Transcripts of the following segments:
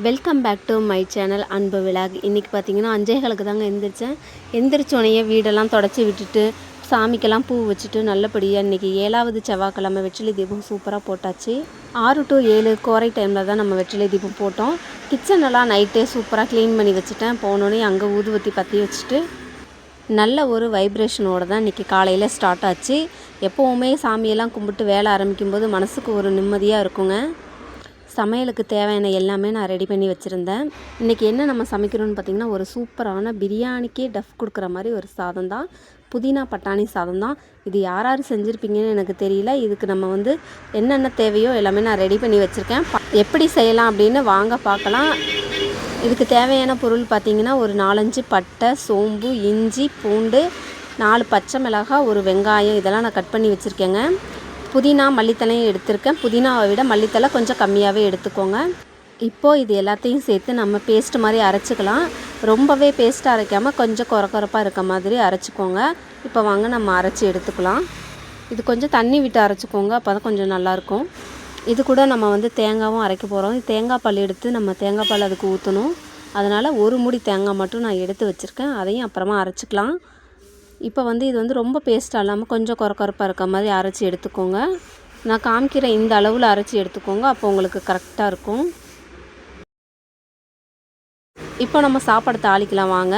Welcome back to my channel Anbu vlog. இன்றைக்கி பார்த்தீங்கன்னா 5:15 தாங்க எந்திரிச்சேன். எந்திரிச்சோனையே வீடெல்லாம் தொடச்சி விட்டுட்டு சாமிக்கெல்லாம் பூ வச்சுட்டு நல்லபடியாக இன்றைக்கி 7வது செவ்வாய்க்கிழமை வெற்றிலை தீபம் சூப்பராக போட்டாச்சு. 6 to 7 கோரை டைமில் தான் நம்ம வெற்றிலை தீபம் போட்டோம். கிச்சனெல்லாம் நைட்டே சூப்பராக க்ளீன் பண்ணி வச்சுட்டேன். போனோடனே அங்கே ஊதுவத்தி பற்றி வச்சுட்டு நல்ல ஒரு வைப்ரேஷனோடு தான் இன்றைக்கி காலையில் ஸ்டார்ட் ஆச்சு. எப்போவுமே சாமியெல்லாம் கும்பிட்டு வேலை ஆரம்பிக்கும்போது மனசுக்கு ஒரு நிம்மதியாக இருக்குங்க. சமையலுக்கு தேவையான எல்லாமே நான் ரெடி பண்ணி வச்சுருந்தேன். இன்றைக்கி என்ன நம்ம சமைக்கிறோன்னு பார்த்திங்கன்னா, ஒரு சூப்பரான பிரியாணிக்கே டஃப் கொடுக்குற மாதிரி ஒரு சாதம் தான், புதினா பட்டாணி சாதம் தான். இது யார் யார் செஞ்சுருப்பீங்கன்னு எனக்கு தெரியல. இதுக்கு நம்ம என்னென்ன தேவையோ எல்லாமே நான் ரெடி பண்ணி வச்சுருக்கேன். எப்படி செய்யலாம் அப்படின்னு வாங்க பார்க்கலாம். இதுக்கு தேவையான பொருள் பார்த்திங்கன்னா, ஒரு 4-5 பட்டை, சோம்பு, இஞ்சி, பூண்டு, 4 பச்சை மிளகாய், ஒரு வெங்காயம், இதெல்லாம் நான் கட் பண்ணி வச்சுருக்கேங்க. புதினா மல்லித்தலையும் எடுத்திருக்கேன். புதினாவை விட மல்லித்தலை கொஞ்சம் கம்மியாகவே எடுத்துக்கோங்க. இப்போது இது எல்லாத்தையும் சேர்த்து நம்ம பேஸ்ட் மாதிரி அரைச்சிக்கலாம். ரொம்பவே பேஸ்ட்டாக அரைக்காமல் கொஞ்சம் கொரப்பாக இருக்க மாதிரி அரைச்சிக்கோங்க. இப்போ வாங்க நம்ம அரைச்சி எடுத்துக்கலாம். இது கொஞ்சம் தண்ணி விட்டு அரைச்சிக்கோங்க, அப்போ தான் கொஞ்சம் நல்லாயிருக்கும். இது கூட நம்ம தேங்காயும் அரைக்க போகிறோம். தேங்காய் பால் எடுத்து நம்ம தேங்காய் பால் அதுக்கு ஊற்றணும். அதனால் ஒரு மூடி தேங்காய் மட்டும் நான் எடுத்து வச்சுருக்கேன். அதையும் அப்புறமா அரைச்சிக்கலாம். இப்போ இது ரொம்ப பேஸ்ட்டாக இல்லாமல் கொஞ்சம் கொரப்பாக இருக்க மாதிரி அரைச்சி எடுத்துக்கோங்க. நான் காமிக்கிற இந்த அளவில் அரைச்சி எடுத்துக்கோங்க, அப்போ உங்களுக்கு கரெக்டாக இருக்கும். இப்போ நம்ம சாப்பாடு தாளிக்கலாம் வாங்க.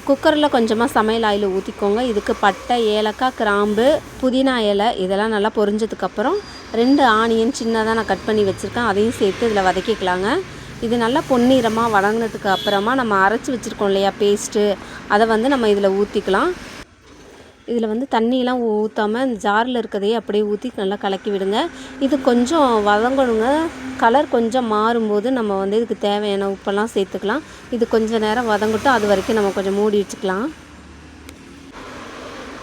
குக்கரில் கொஞ்சமாக சமையல் ஆயில் ஊற்றிக்கோங்க. இதுக்கு பட்டை, ஏலக்காய், கிராம்பு, புதினா இலை இதெல்லாம் நல்லா பொரிஞ்சதுக்கப்புறம் 2 ஆனியன் சின்னதாக நான் கட் பண்ணி வச்சுருக்கேன். அதையும் சேர்த்து இதில் வதக்கிக்கலாங்க. இது நல்லா பொன்னிறமாக வதங்கினதுக்கு அப்புறமா நம்ம அரைச்சி வச்சுருக்கோம் இல்லையா பேஸ்ட்டு, அதை நம்ம இதில் ஊற்றிக்கலாம். இதில் தண்ணியெலாம் ஊற்றாமல் இந்த ஜாரில் இருக்கிறதையே அப்படியே ஊற்றி நல்லா கலக்கி விடுங்க. இது கொஞ்சம் வதங்கணுங்க. கலர் கொஞ்சம் மாறும்போது நம்ம இதுக்கு தேவையான உப்பெல்லாம் சேர்த்துக்கலாம். இது கொஞ்சம் நேரம் வதங்கட்டும். அது வரைக்கும் நம்ம கொஞ்சம் மூடி வச்சுக்கலாம்.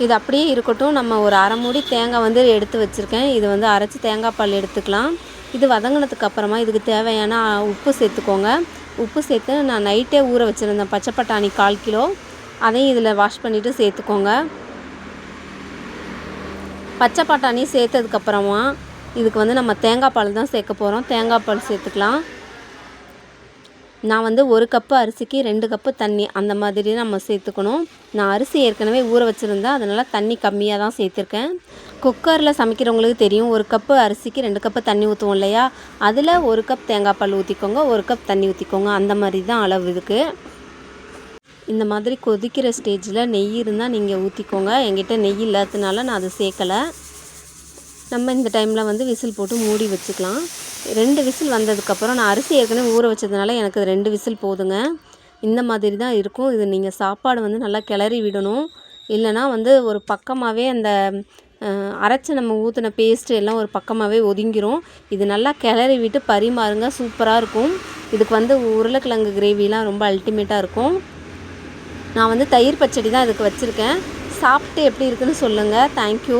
இது அப்படியே இருக்கட்டும். நம்ம ஒரு அரை மூடி தேங்காய் எடுத்து வச்சுருக்கேன். இது அரைச்சி தேங்காய் பால் எடுத்துக்கலாம். இது வதங்கினதுக்கு அப்புறமா இதுக்கு தேவையான உப்பு சேர்த்துக்கோங்க. உப்பு சேர்த்து நான் நைட்டே ஊற வச்சுருந்தேன் பச்சை பட்டாணி 1/4 கிலோ. அதையும் இதில் வாஷ் பண்ணிவிட்டு சேர்த்துக்கோங்க. பச்சை பட்டாணி சேர்த்ததுக்கப்புறமா இதுக்கு நம்ம தேங்காய் பால் தான் சேர்க்க போகிறோம். தேங்காய் பால் சேர்த்துக்கலாம். நான் 1 கப்பு அரிசிக்கு 2 கப்பு தண்ணி அந்த மாதிரி நம்ம சேர்த்துக்கணும். நான் அரிசி ஏற்கனவே ஊற வச்சுருந்தேன், அதனால் தண்ணி கம்மியாக தான் சேர்த்துருக்கேன். குக்கரில் சமைக்கிறவங்களுக்கு தெரியும், 1 கப்பு அரிசிக்கு 2 கப்பு தண்ணி ஊற்றுவோம் இல்லையா, அதில் 1 கப் தேங்காய் பால் ஊற்றிக்கோங்க, 1 கப் தண்ணி ஊற்றிக்கோங்க. அந்த மாதிரி தான் அளவு இதுக்கு. இந்த மாதிரி கொதிக்கிற ஸ்டேஜில் நெய் இருந்தால் நீங்கள் ஊற்றிக்கோங்க. என்கிட்ட நெய் இல்லாததுனால நான் அதை சேர்க்கலை. நம்ம இந்த டைமில் விசில் போட்டு மூடி வச்சுக்கலாம். 2 விசில் வந்ததுக்கப்புறம் நான் அரிசி ஏற்கனவே ஊற வச்சதுனால எனக்கு 2 விசில் போதுங்க. இந்த மாதிரி தான் இருக்கும். இது நீங்கள் சாப்பாடு நல்லா கிளறி விடணும். இல்லைனா ஒரு பக்கமாகவே அந்த அரைச்சி நம்ம ஊற்றின பேஸ்ட்டு எல்லாம் ஒரு பக்கமாகவே ஒதுங்கிரும். இது நல்லா கிளறி விட்டு பரிமாறுங்க, சூப்பராக இருக்கும். இதுக்கு உருளைக்கிழங்கு கிரேவிலாம் ரொம்ப அல்டிமேட்டாக இருக்கும். நான் தயிர் பச்சடி தான் இதுக்கு வச்சுருக்கேன். சாப்பிட்டு எப்படி இருக்குன்னு சொல்லுங்கள். தேங்க்யூ.